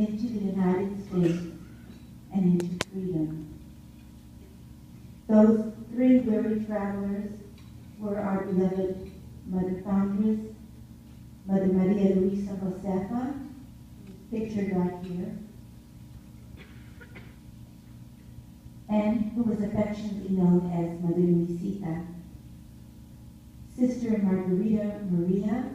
into the United States and into freedom. Those three weary travelers were our beloved Mother Foundress, Mother Maria Luisa Josefa, pictured right here, and who was affectionately known as Mother Luisa, Sister Margarita Maria,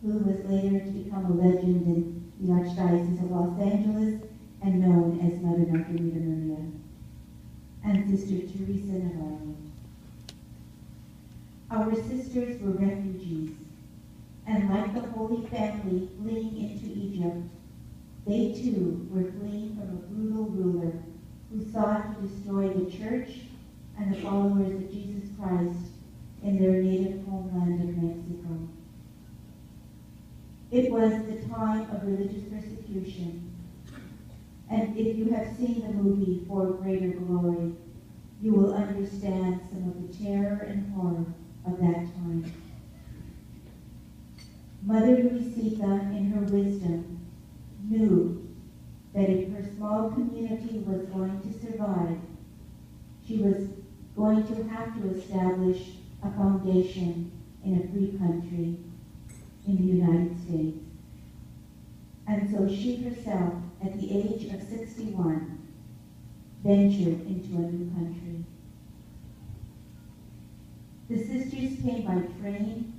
who was later to become a legend in the Archdiocese of Los Angeles and known as Mother Margarita Maria, and Sister Teresa Navarro. Our sisters were refugees, and like the Holy Family fleeing into Egypt, they too were fleeing from a brutal ruler who sought to destroy the Church and the followers of Jesus Christ in their native homeland of Mexico. It was the time of religious persecution, and if you have seen the movie For Greater Glory, you will understand some of the terror and horror of that time. Mother Luisa, in her wisdom, knew that if her small community was going to survive, she was going to have to establish a foundation in a free country in the United States. And so she herself, at the age of 61, ventured into a new country. The sisters came by train,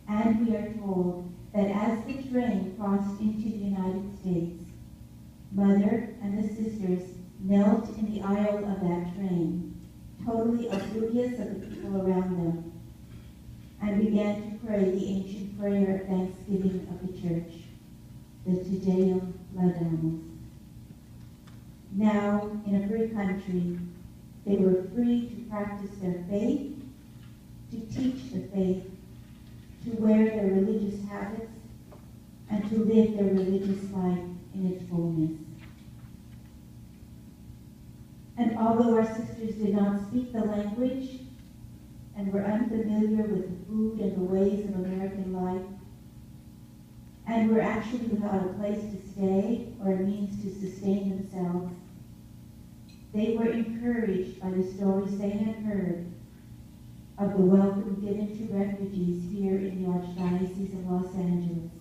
and we are told that as the train crossed into the United States, Mother and the sisters knelt in the aisle of that train, totally oblivious of the people around them, and began to pray the ancient prayer of thanksgiving of the Church, the Te Deum Laudamus. Now, in a free country, they were free to practice their faith, to teach the faith, to wear their religious habits, and to live their religious life in its fullness. And although our sisters did not speak the language and were unfamiliar with the food and the ways of American life, and were actually without a place to stay or a means to sustain themselves, they were encouraged by the stories they had heard of the welcome given to refugees here in the Archdiocese of Los Angeles.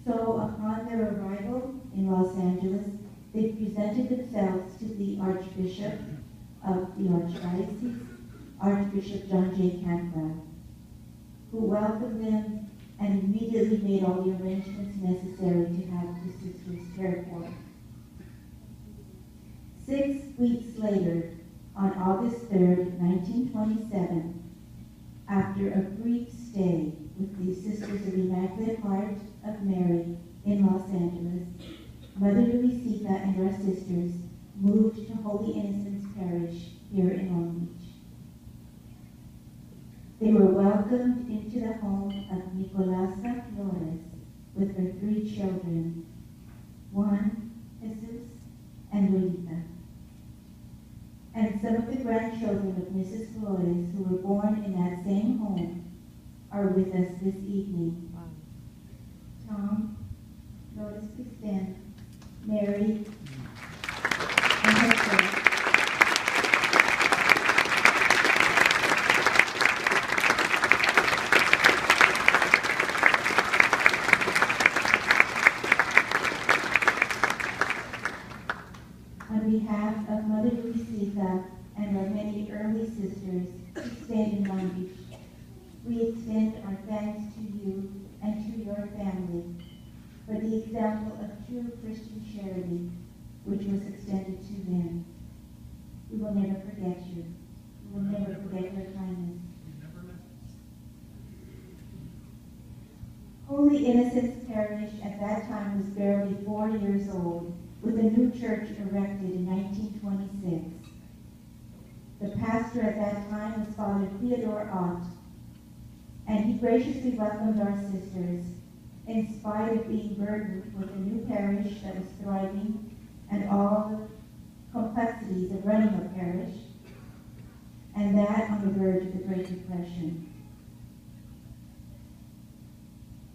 So upon their arrival in Los Angeles, they presented themselves to the Archbishop of the Archdiocese, Archbishop John J. Campbell, who welcomed them and immediately made all the arrangements necessary to have the sisters cared for. 6 weeks later, on August 3rd, 1927, after a brief stay with the Sisters of the Immaculate Heart of Mary in Los Angeles, Mother Luisa and our sisters moved to Holy Innocents Parish here in Long Beach. They were welcomed into the home of Nicolasa Flores with her 3 children, Juan, Jesus, and Luisa. And some of the grandchildren of Mrs. Flores who were born in that same home are with us this evening. Tom, Lotus, please stand. Mary, and herself. On behalf of Mother Luisa and our many early sisters who stayed in Long Beach, we extend our thanks to you and to your family for the example of true Christian charity which was extended to them. We will never forget you. We will never forget your kindness. Holy Innocents Parish at that time was barely 4 years old, with a new church erected in 1926. The pastor at that time was Father Theodore Ott, and he graciously welcomed our sisters, in spite of being burdened with a new parish that was thriving and all the complexities of running a parish, and that on the verge of the Great Depression.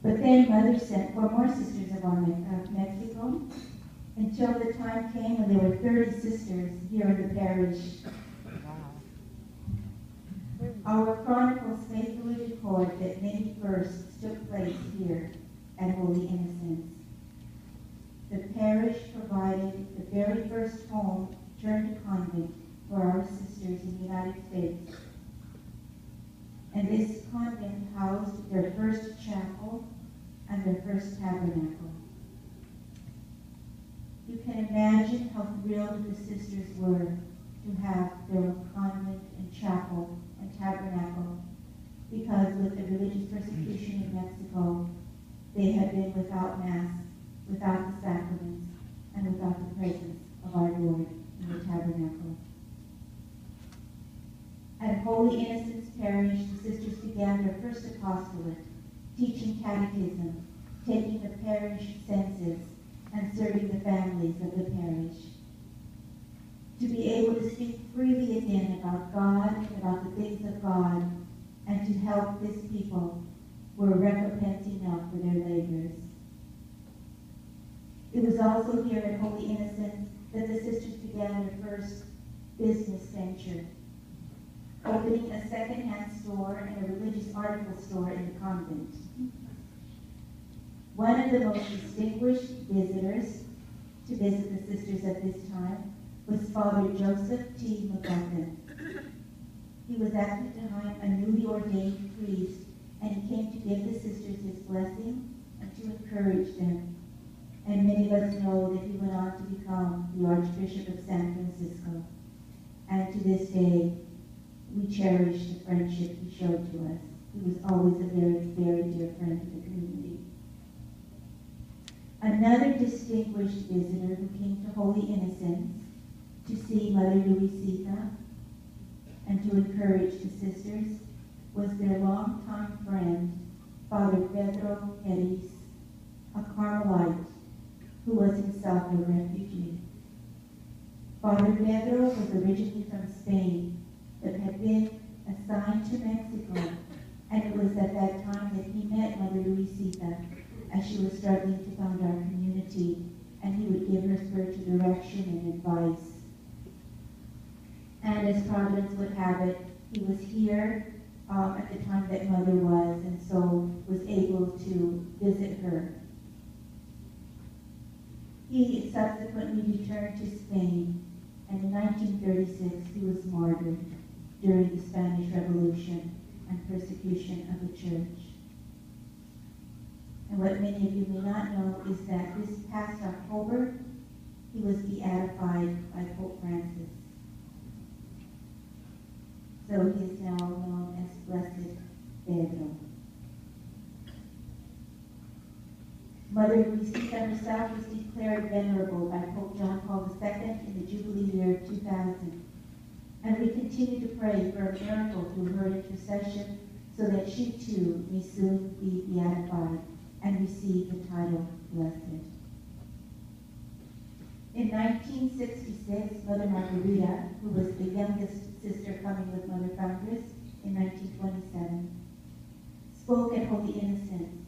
But then Mother sent 4 more sisters of Mexico, until the time came when there were 30 sisters here in the parish. Our chronicles faithfully record that many firsts took place here at Holy Innocents. The parish provided the very first home turned convent for our sisters in the United States. And this convent housed their first chapel and their first tabernacle. You can imagine how thrilled the sisters were to have their own convent and chapel and tabernacle, because with the religious persecution in Mexico, they had been without Mass, without the sacraments, and without the presence of our Lord in the tabernacle. At Holy Innocents Parish, the sisters began their first apostolate, teaching catechism, taking the parish census, and serving the families of the parish. To be able to speak freely again about God and about the things of God, and to help this people, were recompense enough for their labors. It was also here at Holy Innocents that the sisters began their first business venture, opening a second-hand store and a religious article store in the convent. One of the most distinguished visitors to visit the sisters at this time was Father Joseph T. McGuffin. He was at the time a newly ordained priest, and he came to give the sisters his blessing and to encourage them. And many of us know that he went on to become the Archbishop of San Francisco. And to this day, we cherish the friendship he showed to us. He was always a very, very dear friend to the community. Another distinguished visitor who came to Holy Innocents to see Mother Luisa and to encourage the sisters was their longtime friend, Father Venerable, a Carmelite who was himself a refugee. Father Venerable was originally from Spain, but had been assigned to Mexico, and it was at that time that he met Mother Luisa as she was struggling to found our community, and he would give her spiritual direction and advice. And as Providence would have it, he was here at the time that Mother was, and so was able to visit her. He subsequently returned to Spain, and in 1936 he was martyred during the Spanish Revolution and persecution of the Church. And what many of you may not know is that this past October, he was beatified by Pope Francis. So he is now known as Blessed Pedro. Mother Luisa herself was declared venerable by Pope John Paul II in the Jubilee year 2000. And we continue to pray for a miracle through her intercession so that she too may soon be beatified and receive the title Blessed. In 1966, Mother Margarita, who was the youngest sister coming with Mother Foundress in 1927, spoke at Holy Innocents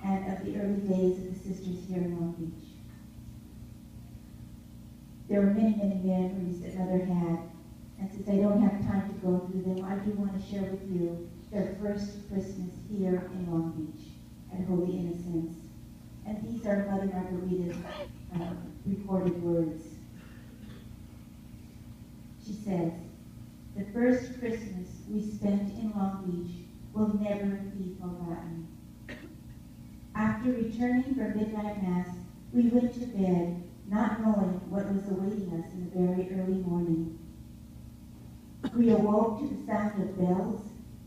and of the early days of the sisters here in Long Beach. There were many, many memories that Mother had, and since I don't have time to go through them, I do want to share with you their first Christmas here in Long Beach at Holy Innocents. And these are Mother Margarita's recorded words. She says, "The first Christmas we spent in Long Beach will never be forgotten. After returning from midnight Mass, we went to bed, not knowing what was awaiting us in the very early morning. We awoke to the sound of bells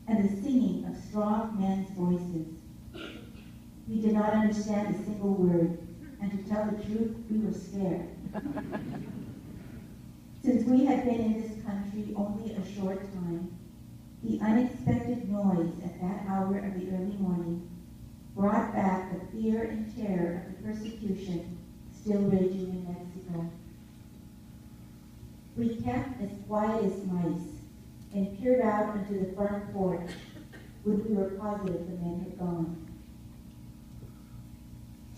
and the singing of strong men's voices. We did not understand a single word, and to tell the truth, we were scared. Since we had been in this country only a short time, the unexpected noise at that hour of the early morning brought back the fear and terror of the persecution still raging in Mexico. We kept as quiet as mice and peered out onto the front porch when we were positive the men had gone.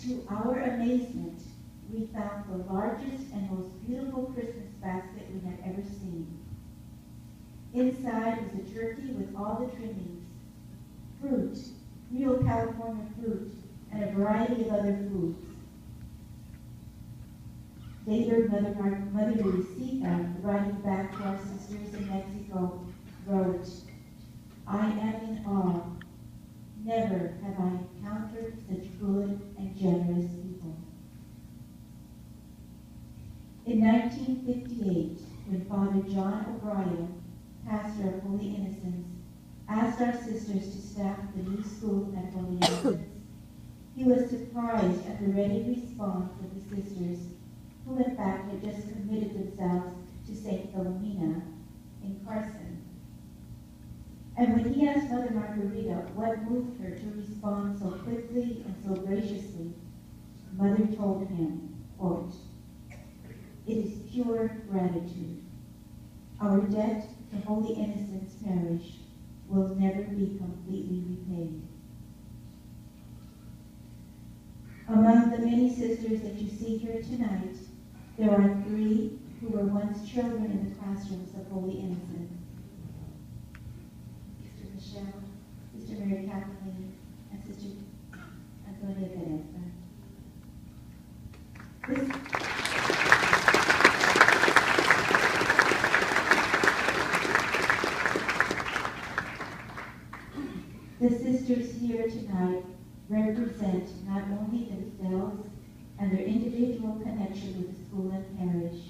To our amazement, we found the largest and most beautiful Christmas basket we had ever seen. Inside was a turkey with all the trimmings, fruit, real California fruit, and a variety of other foods. Later, Mother Luisa, writing back to our sisters in Mexico, wrote, "I am in awe. Never have I encountered such good and generous people." In 1958, when Father John O'Brien, pastor of Holy Innocents, asked our sisters to staff the new school at Holy Innocents, he was surprised at the ready response of the sisters, who in fact had just committed themselves to St. Philomena in Carson. And when he asked Mother Margarita what moved her to respond so quickly and so graciously, Mother told him, quote, "It is pure gratitude. Our debt to Holy Innocents Parish will never be completely repaid." Among the many sisters that you see here tonight, there are 3 who were once children in the classrooms of Holy Innocents. Sister Michelle, Sister Mary Kathleen, and Sister Antonia Teresa. The sisters here tonight represent not only themselves and their individual connection with the school and parish,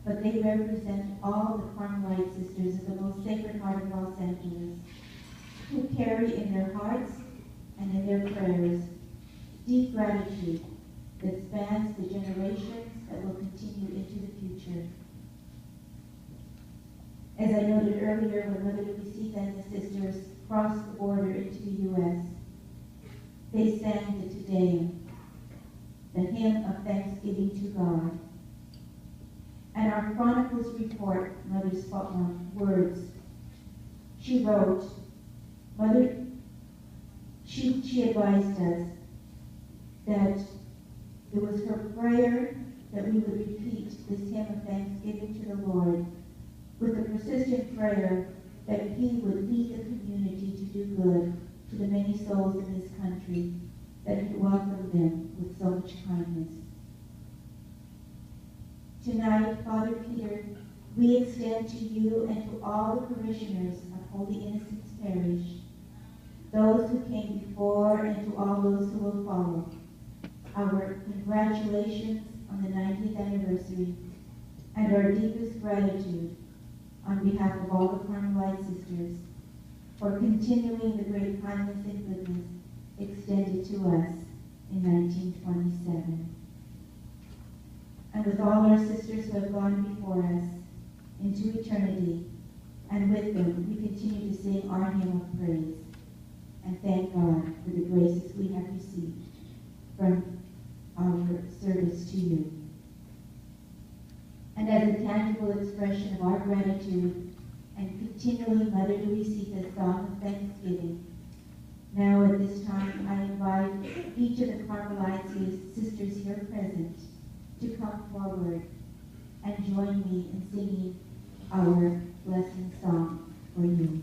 but they represent all the Carmelite Sisters of the most Sacred Heart of Los Angeles, who carry in their hearts and in their prayers deep gratitude that spans the generations that will continue into the future. As I noted earlier, when Mother Luisa and the sisters crossed the border into the U.S., they sang the Te Deum, the hymn of thanksgiving to God. And our chronicles report Mother's words. She wrote, she advised us that it was her prayer that we would repeat this hymn of thanksgiving to the Lord with the persistent prayer that He would lead the community to do good to the many souls in this country, that He welcomed them with so much kindness. Tonight, Father Peter, we extend to you and to all the parishioners of Holy Innocents Parish, those who came before and to all those who will follow, our congratulations on the 90th anniversary and our deepest gratitude on behalf of all the Carmelite Sisters for continuing the great kindness and goodness extended to us in 1927. And with all our sisters who have gone before us into eternity, and with them we continue to sing our hymn of praise and thank God for the graces we have received from our service to you. And as a tangible expression of our gratitude and continually Mother Luisa's song of thanksgiving, now at this time I invite each of the Carmelite sisters here present to come forward and join me in singing our blessing song for you.